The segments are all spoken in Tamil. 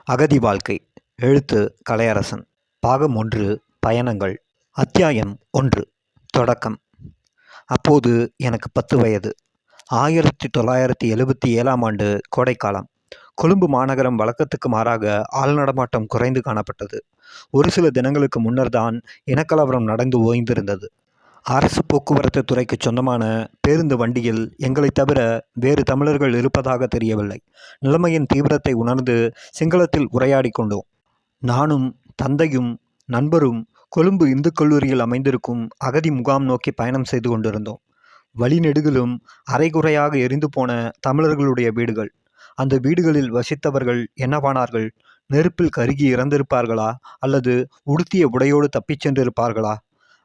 அகதி வாழ்க்கை. எழுத்து கலையரசன். பாகம் 1. பயணங்கள். அத்தியாயம் 1. தொடக்கம். அப்போது எனக்கு 10 வயது. 1977ஆம் ஆண்டு கோடைக்காலம். கொழும்பு மாநகரம் வழக்கத்துக்கு மாறாக ஆள் நடமாட்டம் குறைந்து காணப்பட்டது. ஒரு சில தினங்களுக்கு முன்னர் தான் இனக்கலவரம் நடந்து ஓய்ந்திருந்தது. அரசு போக்குவரத்து துறைக்கு சொந்தமான பேருந்து வண்டியில் எங்களை தவிர வேறு தமிழர்கள் இருப்பதாக தெரியவில்லை. நிலைமையின் தீவிரத்தை உணர்ந்து சிங்களத்தில் உரையாடி கொண்டோம். நானும் தந்தையும் நண்பரும் கொழும்பு இந்து கல்லூரியில் அமைந்திருக்கும் அகதி முகாம் நோக்கி பயணம் செய்து கொண்டிருந்தோம். வழிநெடுகிலும் அரைகுறையாக எரிந்து போன தமிழர்களுடைய வீடுகள். அந்த வீடுகளில் வசித்தவர்கள் என்னவானார்கள்? நெருப்பில் கருகி இறந்திருப்பார்களா, அல்லது உடுத்திய உடையோடு தப்பிச் சென்றிருப்பார்களா?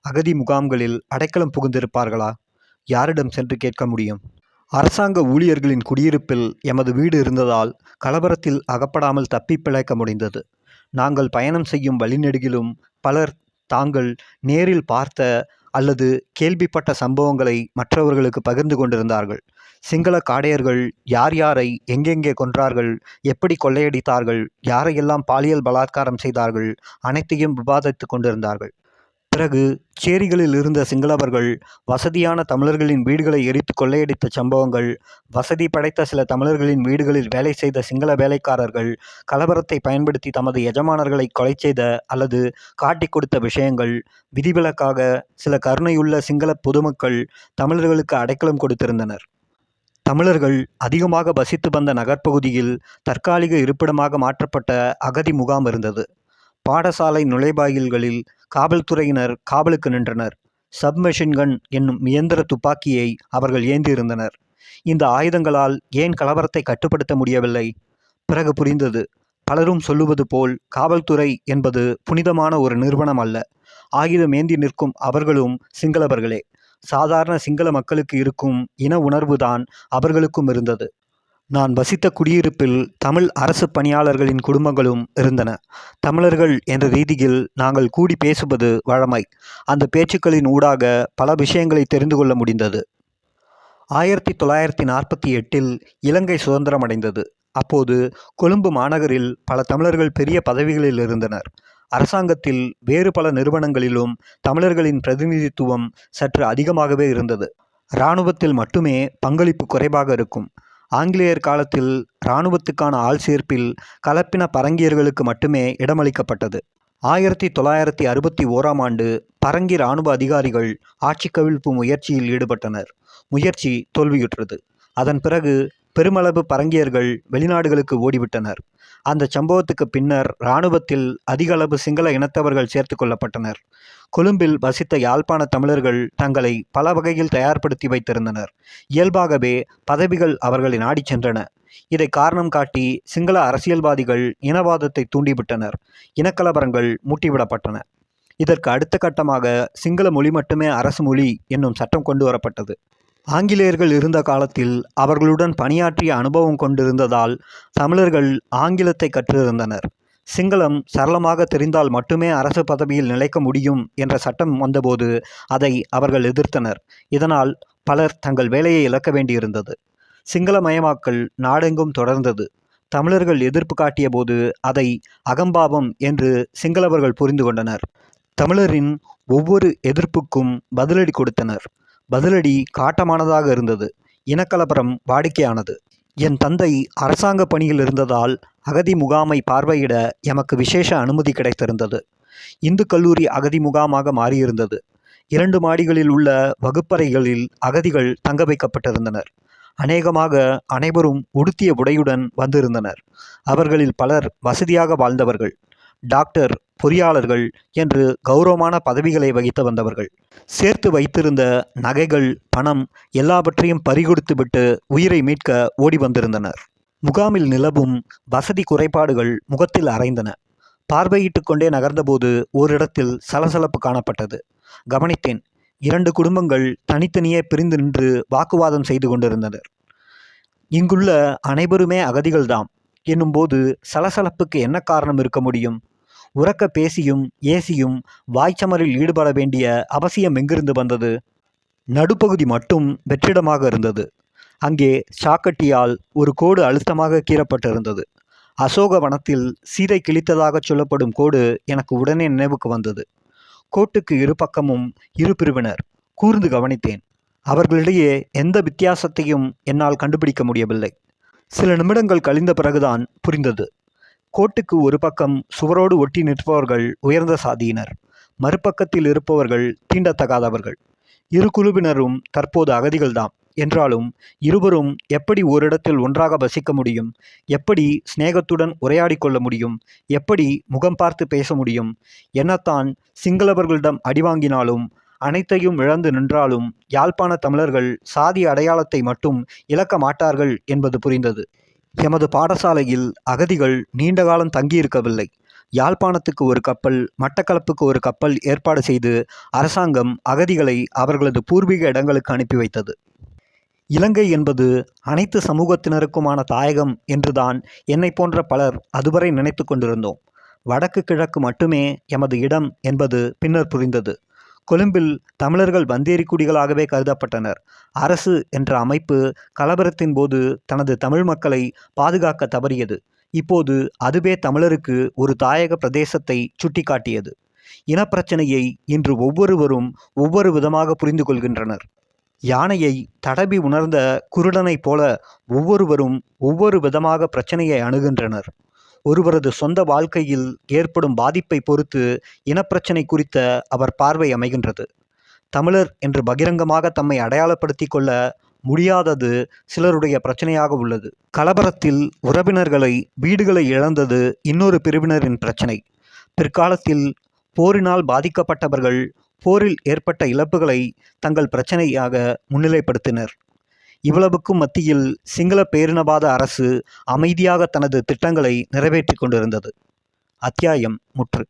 அகதி முகாம்களில் அடைக்கலம் புகுந்திருப்பார்களா? யாரிடம் சென்று கேட்க முடியும்? அரசாங்க ஊழியர்களின் குடியிருப்பில் எமது வீடு இருந்ததால் கலவரத்தில் அகப்படாமல் தப்பி பிழைக்க முடிந்தது. நாங்கள் பயணம் செய்யும் வழிநெடுகிலும் பலர் தாங்கள் நேரில் பார்த்த அல்லது கேள்விப்பட்ட சம்பவங்களை மற்றவர்களுக்கு பகிர்ந்து கொண்டிருந்தார்கள். சிங்கள காடையர்கள் யார் யாரை எங்கெங்கே கொன்றார்கள், எப்படி கொள்ளையடித்தார்கள், யாரையெல்லாம் பாலியல் பலாத்காரம் செய்தார்கள், அனைத்தையும் விவாதித்து கொண்டிருந்தார்கள். பிறகு சேரிகளில் இருந்த சிங்களவர்கள் வசதியான தமிழர்களின் வீடுகளை எரித்து கொள்ளையடித்த சம்பவங்கள், வசதி படைத்த சில தமிழர்களின் வீடுகளில் வேலை செய்த சிங்கள வேலைக்காரர்கள் கலவரத்தை பயன்படுத்தி தமது எஜமானர்களை கொலை செய்த அல்லது காட்டி கொடுத்த விஷயங்கள், விதிவிலக்காக சில கருணையுள்ள சிங்கள பொதுமக்கள் தமிழர்களுக்கு அடைக்கலம் கொடுத்திருந்தனர். தமிழர்கள் அதிகமாக வசித்து வந்த நகர்ப்பகுதியில் தற்காலிக இருப்பிடமாக மாற்றப்பட்ட அகதி முகாம் இருந்தது. பாடசாலை நுழைவாயில்களில் காவல்துறையினர் காவலுக்கு நின்றனர். சப்மெஷின் கன் என்னும் இயந்திர துப்பாக்கியை அவர்கள் ஏந்தியிருந்தனர். இந்த ஆயுதங்களால் ஏன் கலவரத்தை கட்டுப்படுத்த முடியவில்லை? பிறகு புரிந்தது. பலரும் சொல்லுவது போல் காவல்துறை என்பது புனிதமான ஒரு நிறுவனம் அல்ல. ஆயுதம் ஏந்தி நிற்கும் அவர்களும் சிங்களவர்களே. சாதாரண சிங்கள மக்களுக்கு இருக்கும் இன உணர்வுதான் அவர்களுக்கும் இருந்தது. நான் வசித்த குடியிருப்பில் தமிழ் அரசு பணியாளர்களின் குடும்பங்களும் இருந்தன. தமிழர்கள் என்ற ரீதியில் நாங்கள் கூடி பேசுவது வழமை. அந்த பேச்சுக்களின் ஊடாக பல விஷயங்களை தெரிந்து கொள்ள முடிந்தது. 1948இல் இலங்கை சுதந்திரமடைந்தது. அப்போது கொழும்பு மாநகரில் பல தமிழர்கள் பெரிய பதவிகளில் இருந்தனர். அரசாங்கத்தில் வேறு பல நிறுவனங்களிலும் தமிழர்களின் பிரதிநிதித்துவம் சற்று அதிகமாகவே இருந்தது. இராணுவத்தில் மட்டுமே பங்களிப்பு குறைவாக இருக்கும். ஆங்கிலேயர் காலத்தில் இராணுவத்துக்கான ஆள் சேர்ப்பில் கலப்பின பரங்கியர்களுக்கு மட்டுமே இடமளிக்கப்பட்டது. 1961ஆம் ஆண்டு பரங்கி இராணுவ அதிகாரிகள் ஆட்சி கவிழ்ப்பு முயற்சியில் ஈடுபட்டனர். முயற்சி தோல்வியுற்றது. அதன் பிறகு பெருமளவு பரங்கியர்கள் வெளிநாடுகளுக்கு ஓடிவிட்டனர். அந்த சம்பவத்துக்கு பின்னர் இராணுவத்தில் அதிக அளவு சிங்கள இனத்தவர்கள் சேர்த்து கொள்ளப்பட்டனர். கொழும்பில் வசித்த யாழ்ப்பாண தமிழர்கள் தங்களை பல வகையில் தயார்படுத்தி வைத்திருந்தனர். இயல்பாகவே பதவிகள் அவர்களை நாடி சென்றன. இதை காரணம் காட்டி சிங்கள அரசியல்வாதிகள் இனவாதத்தை தூண்டிவிட்டனர். இனக்கலவரங்கள் மூட்டிவிடப்பட்டன. இதற்கு அடுத்த கட்டமாக சிங்கள மொழி மட்டுமே அரசு மொழி என்னும் சட்டம் கொண்டு வரப்பட்டது. ஆங்கிலேயர்கள் இருந்த காலத்தில் அவர்களுடன் பணியாற்றிய அனுபவம் கொண்டிருந்ததால் தமிழர்கள் ஆங்கிலத்தை கற்றிருந்தனர். சிங்களம் சரளமாக தெரிந்தால் மட்டுமே அரசு பதவியில் நிலைக்க முடியும் என்ற சட்டம் வந்தபோது அதை அவர்கள் எதிர்த்தனர். இதனால் பலர் தங்கள் வேலையை இழக்க வேண்டியிருந்தது. சிங்களமயமாக்கல் நாடெங்கும் தொடர்ந்தது. தமிழர்கள் எதிர்ப்பு காட்டிய போது அதை அகம்பாவம் என்று சிங்களவர்கள் புரிந்து கொண்டனர். தமிழரின் ஒவ்வொரு எதிர்ப்புக்கும் பதிலடி கொடுத்தனர். பதிலடி காட்டமானதாக இருந்தது. இனக்கலவரம் வாடிக்கையானது. என் தந்தை அரசாங்க பணியில் இருந்ததால் அகதி முகாமை பார்வையிட எமக்கு விசேஷ அனுமதி கிடைத்திருந்தது. இந்து கல்லூரி அகதி முகாமாக மாறியிருந்தது. 2 மாடிகளில் உள்ள வகுப்பறைகளில் அகதிகள் தங்க வைக்கப்பட்டிருந்தனர். அநேகமாக அனைவரும் உடுத்திய உடையுடன் வந்திருந்தனர். அவர்களில் பலர் வசதியாக வாழ்ந்தவர்கள். டாக்டர், பொறியாளர்கள் என்று கௌரவமான பதவிகளை வகித்து வந்தவர்கள். சேர்த்து வைத்திருந்த நகைகள், பணம் எல்லாவற்றையும் பறிகொடுத்துவிட்டு உயிரை மீட்க ஓடி வந்திருந்தனர். முகாமில் நிலவும் வசதி குறைபாடுகள் முகத்தில் அரைந்தன. பார்வையிட்டு கொண்டே நகர்ந்தபோது ஓரிடத்தில் சலசலப்பு காணப்பட்டது. கவனித்தேன். 2 குடும்பங்கள் தனித்தனியே பிரிந்து நின்று வாக்குவாதம் செய்து கொண்டிருந்தனர். இங்குள்ள அனைவருமே அகதிகள்தாம் என்னும்போது சலசலப்புக்கு என்ன காரணம் இருக்க முடியும்? உரக்க பேசியும் ஏசியும் வாய்ச்சமரில் ஈடுபட வேண்டிய அவசியம் எங்கிருந்து வந்தது? நடுப்பகுதி மட்டும் வெற்றிடமாக இருந்தது. அங்கே சாக்கட்டியால் ஒரு கோடு அழுத்தமாக கீறப்பட்டிருந்தது. அசோகவனத்தில் சீதை கிழித்ததாகச் சொல்லப்படும் கோடு எனக்கு உடனே நினைவுக்கு வந்தது. கோட்டுக்கு இரு பக்கமும் இரு பிரிவினர். கூர்ந்து கவனித்தேன். அவர்களிடையே எந்த வித்தியாசத்தையும் என்னால் கண்டுபிடிக்க முடியவில்லை. சில நிமிடங்கள் கழிந்த பிறகுதான் புரிந்தது. கோட்டுக்கு ஒரு பக்கம் சுவரோடு ஒட்டி நிற்பவர்கள் உயர்ந்த சாதியினர், மறுபக்கத்தில் இருப்பவர்கள் தீண்டத்தகாதவர்கள். இரு குழுவினரும் தற்போது அகதிகள்தாம். என்றாலும் இருவரும் எப்படி ஓரிடத்தில் ஒன்றாக வசிக்க முடியும்? எப்படி சிநேகத்துடன் உரையாடி கொள்ள முடியும்? எப்படி முகம் பார்த்து பேச முடியும்? என்னத்தான் சிங்களவர்களிடம் அடிவாங்கினாலும் அனைத்தையும் இழந்து நின்றாலும் யாழ்ப்பாண தமிழர்கள் சாதி அடையாளத்தை மட்டும் இழக்க மாட்டார்கள் என்பது புரிந்தது. எமது பாடசாலையில் அகதிகள் நீண்ட காலம் தங்கியிருக்கவில்லை. யாழ்ப்பாணத்துக்கு ஒரு கப்பல், மட்டக்களப்புக்கு ஒரு கப்பல் ஏற்பாடு செய்து அரசாங்கம் அகதிகளை அவர்களது பூர்வீக இடங்களுக்கு அனுப்பி வைத்தது. இலங்கை என்பது அனைத்து சமூகத்தினருக்குமான தாயகம் என்றுதான் என்னை போன்ற பலர் அதுவரை நினைத்து கொண்டிருந்தோம். வடக்கு கிழக்கு மட்டுமே எமது இடம் என்பது பின்னர் புரிந்தது. கொழும்பில் தமிழர்கள் வந்தேரி குடிகளாகவே கருதப்பட்டனர். அரசு என்ற அமைப்பு கலவரத்தின் போது தனது தமிழ் மக்களை பாதுகாக்க தவறியது. இப்போது அதுவே தமிழருக்கு ஒரு தாயக பிரதேசத்தை சுட்டிக்காட்டியது. இனப்பிரச்சனையை இன்று ஒவ்வொருவரும் ஒவ்வொரு விதமாக புரிந்து கொள்கின்றனர். யானையை தடவி உணர்ந்த குருடனைப் போல ஒவ்வொருவரும் ஒவ்வொரு விதமாக பிரச்சனையை அணுகின்றனர். ஒருவரது சொந்த வாழ்க்கையில் ஏற்படும் பாதிப்பை பொறுத்து இனப்பிரச்சனை குறித்த அவர் பார்வை அமைகின்றது. தமிழர் என்று பகிரங்கமாக தம்மை அடையாளப்படுத்தி கொள்ள முடியாதது சிலருடைய பிரச்சனையாக உள்ளது. கலவரத்தில் உறவினர்களை, வீடுகளை இழந்தது இன்னொரு பிரிவினரின் பிரச்சனை. பிற்காலத்தில் போரினால் பாதிக்கப்பட்டவர்கள் போரில் ஏற்பட்ட இழப்புகளை தங்கள் பிரச்சனையாக முன்னிலைப்படுத்தினர். இவ்வளவுக்கும் மத்தியில் சிங்கள பேரினவாத அரசு அமைதியாக தனது திட்டங்களை நிறைவேற்றி கொண்டிருந்தது. அத்தியாயம் முற்று.